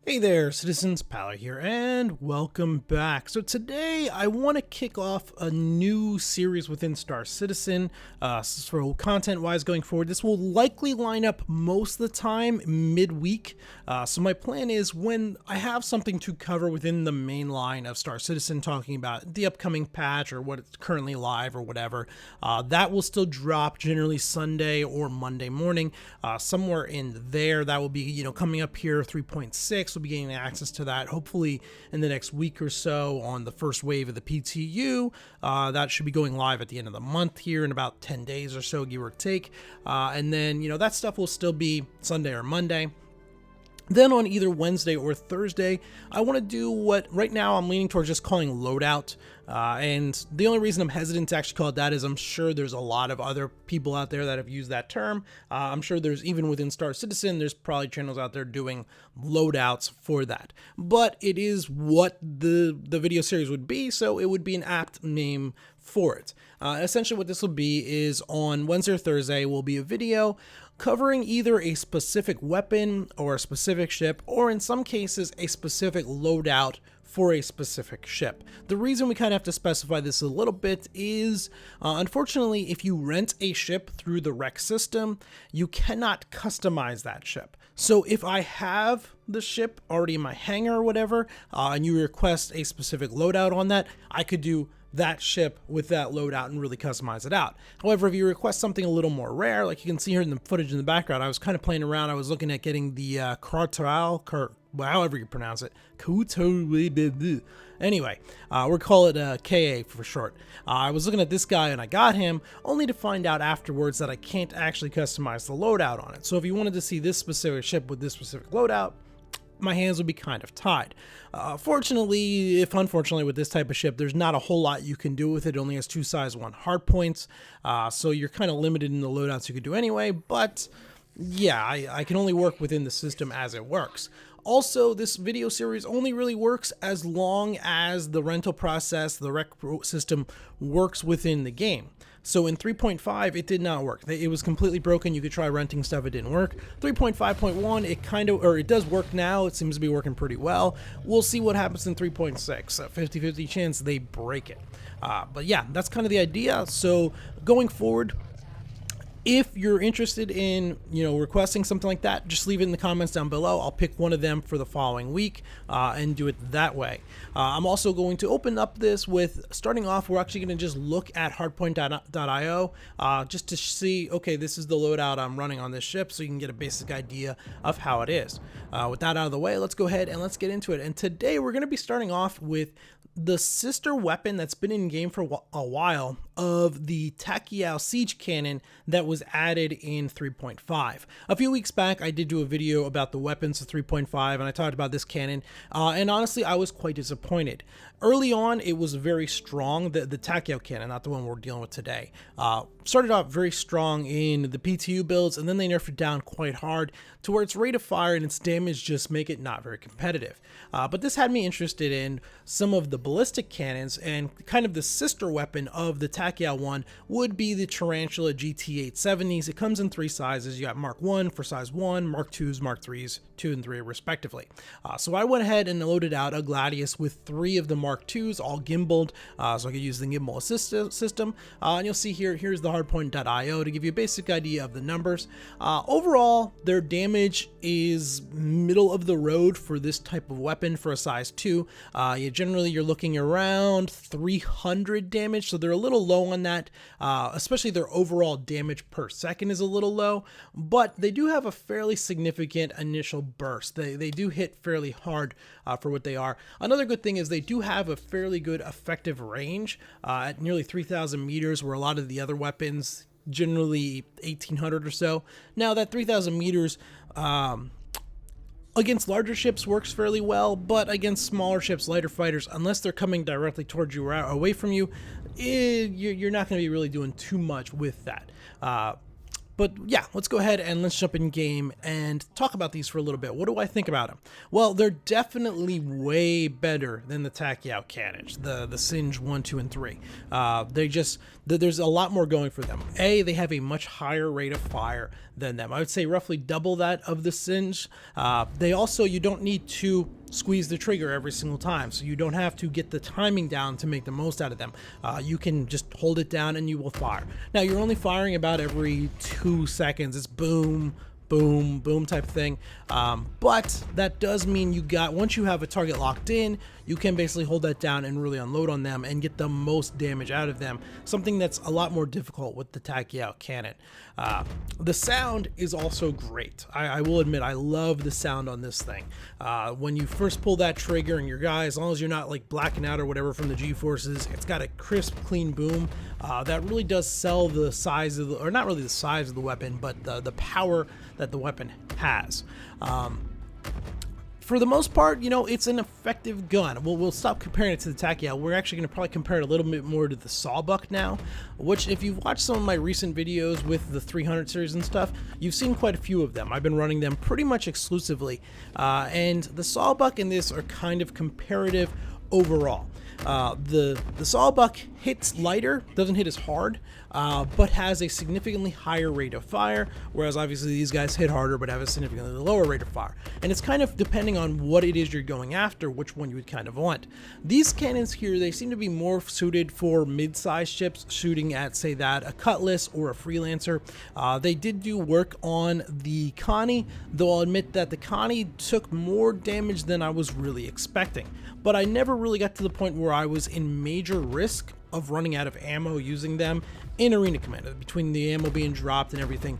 Hey there, citizens, Paller here, and welcome back. So today I want to kick off a new series within Star Citizen. So content-wise going forward, this will likely line up most of the time midweek. So my plan is when I have something to cover within the main line of Star Citizen, talking about the upcoming patch or what it's currently live or whatever, that will still drop generally Sunday or Monday morning, somewhere in there. That will be, coming up here 3.6. We'll be getting access to that hopefully in the next week or so on the first wave of the PTU. That should be going live at the end of the month here in about 10 days or so, give or take. And then, that stuff will still be Sunday or Monday. Then on either Wednesday or Thursday, I want to do what right now I'm leaning towards just calling Loadout. And the only reason I'm hesitant to actually call it that is I'm sure there's a lot of other people out there that have used that term. I'm sure there's, even within Star Citizen, there's probably channels out there doing loadouts for that. But it is what the video series would be, so it would be an apt name for it. Essentially what this will be is on Wednesday or Thursday will be a video covering either a specific weapon or a specific ship, or in some cases a specific loadout for a specific ship. The reason we kind of have to specify this a little bit is, unfortunately, if you rent a ship through the rec system, you cannot customize that ship. So if I have the ship already in my hangar or whatever, and you request a specific loadout on that, I could do that ship with that loadout and really customize it out. However, if you request something a little more rare, like you can see here in the footage in the background, I was kind of playing around. I was looking at getting the however you pronounce it. Anyway, we'll call it KA for short. I was looking at this guy and I got him, only to find out afterwards that I can't actually customize the loadout on it. So if you wanted to see this specific ship with this specific loadout, my hands would be kind of tied. Fortunately, if unfortunately with this type of ship, there's not a whole lot you can do with it. It only has 2 size 1 hardpoints, so you're kind of limited in the loadouts you could do anyway, but yeah, I can only work within the system as it works. Also, this video series only really works as long as the rental process, the rec system, works within the game. So in 3.5, it did not work. It was completely broken. You could try renting stuff, it didn't work. 3.5.1, it does work now. It seems to be working pretty well. We'll see what happens in 3.6. A 50-50 chance they break it. But yeah, that's kind of the idea. So going forward, if you're interested in, requesting something like that, just leave it in the comments down below. I'll pick one of them for the following week and do it that way. I'm also going to open up this with, starting off, we're actually going to just look at Hardpoint.io just to see, okay, this is the loadout I'm running on this ship, so you can get a basic idea of how it is. With that out of the way, let's go ahead and let's get into it. And today we're going to be starting off with the sister weapon that's been in game for a while of the Tachyon siege cannon that was added in 3.5. A few weeks back, I did do a video about the weapons of 3.5, and I talked about this cannon, and honestly, I was quite disappointed. Early on, it was very strong, the Tachyon cannon, not the one we're dealing with today. Started off very strong in the PTU builds, and then they nerfed it down quite hard to where its rate of fire and its damage just make it not very competitive. But this had me interested in some of the ballistic cannons, and kind of the sister weapon of the Tachyon one would be the Tarantula GT-870s. It comes in 3 sizes. You got Mark 1 for size 1, Mark 2s, Mark 3s, 2 and 3 respectively. So I went ahead and loaded out a Gladius with 3 of the Mark 2s, all gimbaled, so I could use the gimbal assist system. And you'll see here's the Hardpoint.io to give you a basic idea of the numbers. Overall, their damage is middle of the road for this type of weapon for a size 2. Generally, you're looking around 300 damage, so they're a little low on that, especially their overall damage per second is a little low, but they do have a fairly significant initial burst. They do hit fairly hard for what they are. Another good thing is they do have a fairly good effective range at nearly 3,000 meters, where a lot of the other weapons generally 1,800 or so. Now that 3,000 meters against larger ships works fairly well, but against smaller ships, lighter fighters, unless they're coming directly towards you or away from you, you're not going to be really doing too much with that. But yeah, let's go ahead and let's jump in game and talk about these for a little bit. What do I think about them? Well, they're definitely way better than the Gt cannons, the Singe 1, 2, and 3. There's a lot more going for them. They have a much higher rate of fire than them. I would say roughly double that of the Singe. You don't need to squeeze the trigger every single time, so you don't have to get the timing down to make the most out of them. You can just hold it down and you will fire. Now, you're only firing about every 2 seconds. It's boom, boom, boom type thing. But that does mean once you have a target locked in, you can basically hold that down and really unload on them and get the most damage out of them. Something that's a lot more difficult with the Gt cannon. The sound is also great. I will admit, I love the sound on this thing. When you first pull that trigger and your guy, as long as you're not like blacking out or whatever from the G-forces, it's got a crisp, clean boom. That really does sell the size of or not really the size of the weapon, but the power that the weapon has. For the most part, it's an effective gun. We'll stop comparing it to the Gt. We're actually going to probably compare it a little bit more to the Sawbuck now, which if you've watched some of my recent videos with the 300 series and stuff, you've seen quite a few of them. I've been running them pretty much exclusively, and the Sawbuck and this are kind of comparative overall. The Sawbuck hits lighter, doesn't hit as hard, but has a significantly higher rate of fire, whereas obviously these guys hit harder but have a significantly lower rate of fire. And it's kind of depending on what it is you're going after, which one you would kind of want. These cannons here, they seem to be more suited for mid-sized ships shooting at, say, a Cutlass or a Freelancer. They did do work on the Connie, though I'll admit that the Connie took more damage than I was really expecting. But I never really got to the point where I was in major risk of running out of ammo using them in Arena Commander. Between the ammo being dropped and everything,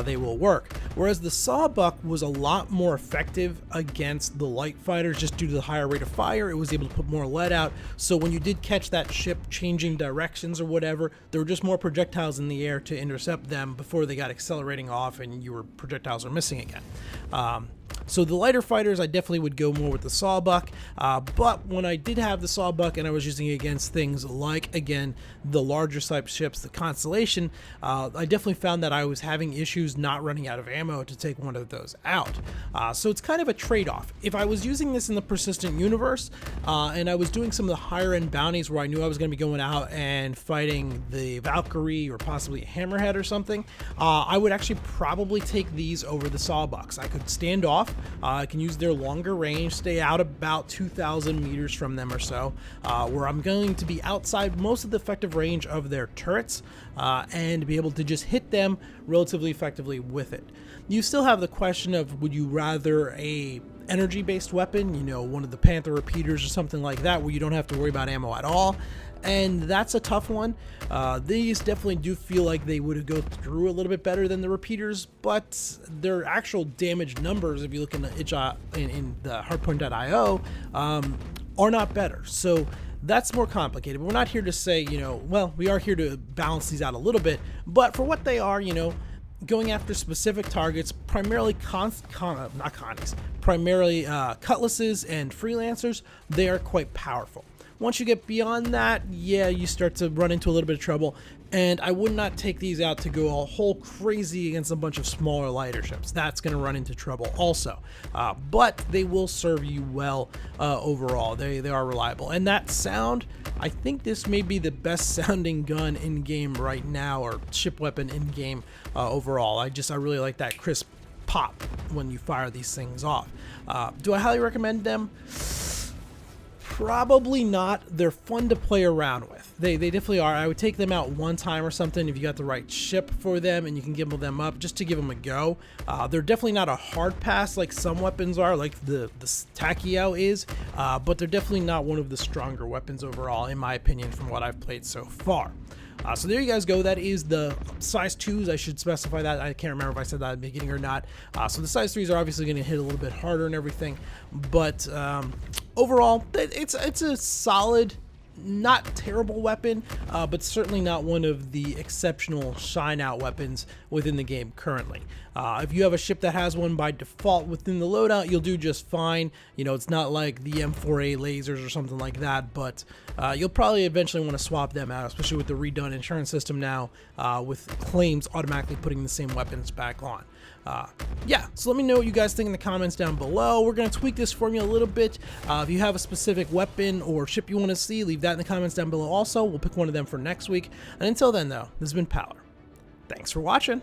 they will work. Whereas the Sawbuck was a lot more effective against the light fighters just due to the higher rate of fire. It was able to put more lead out, so when you did catch that ship changing directions or whatever, there were just more projectiles in the air to intercept them before they got accelerating off and your projectiles are missing again. So the lighter fighters, I definitely would go more with the Sawbuck, but when I did have the Sawbuck and I was using it against things like, again, the larger type ships, the Constellation, I definitely found that I was having issues not running out of ammo to take one of those out. So it's kind of a trade-off. If I was using this in the Persistent universe, and I was doing some of the higher end bounties where I knew I was going to be going out and fighting the Valkyrie or possibly a Hammerhead or something, I would actually probably take these over the Sawbucks. I could stand off. I can use their longer range, stay out about 2,000 meters from them or so, where I'm going to be outside most of the effective range of their turrets, and be able to just hit them relatively effectively with it. You still have the question of, would you rather a energy-based weapon, one of the Panther repeaters or something like that, where you don't have to worry about ammo at all? And that's a tough one. These definitely do feel like they would go through a little bit better than the repeaters, but their actual damage numbers, if you look in the Hardpoint.io, are not better. So that's more complicated. But we're not here to say, well, we are here to balance these out a little bit, but for what they are, going after specific targets, primarily primarily Cutlasses and Freelancers, they are quite powerful. Once you get beyond that, yeah, you start to run into a little bit of trouble, and I would not take these out to go all whole crazy against a bunch of smaller, lighter ships. That's going to run into trouble also, but they will serve you well overall. They are reliable, and that sound, I think this may be the best sounding gun in game right now, or ship weapon in game overall. I really like that crisp pop when you fire these things off. Do I highly recommend them? Probably not. They're fun to play around with. They definitely are. I would take them out one time or something if you got the right ship for them and you can gimbal them up just to give them a go. They're definitely not a hard pass like some weapons are, like the Gt is, but they're definitely not one of the stronger weapons overall, in my opinion, from what I've played so far. So there you guys go. That is the size 2s. I should specify that. I can't remember if I said that at the beginning or not. So the size 3s are obviously going to hit a little bit harder and everything, but overall, it's a solid, not terrible weapon, but certainly not one of the exceptional shine out weapons within the game currently. If you have a ship that has one by default within the loadout, you'll do just fine. You know, it's not like the M4A lasers or something like that, but you'll probably eventually want to swap them out, especially with the redone insurance system now, with claims automatically putting the same weapons back on. Yeah, so let me know what you guys think in the comments down below. We're going to tweak this formula a little bit. If you have a specific weapon or ship you want to see, leave that in the comments down below also. We'll pick one of them for next week. And until then, though, this has been Power. Thanks for watching.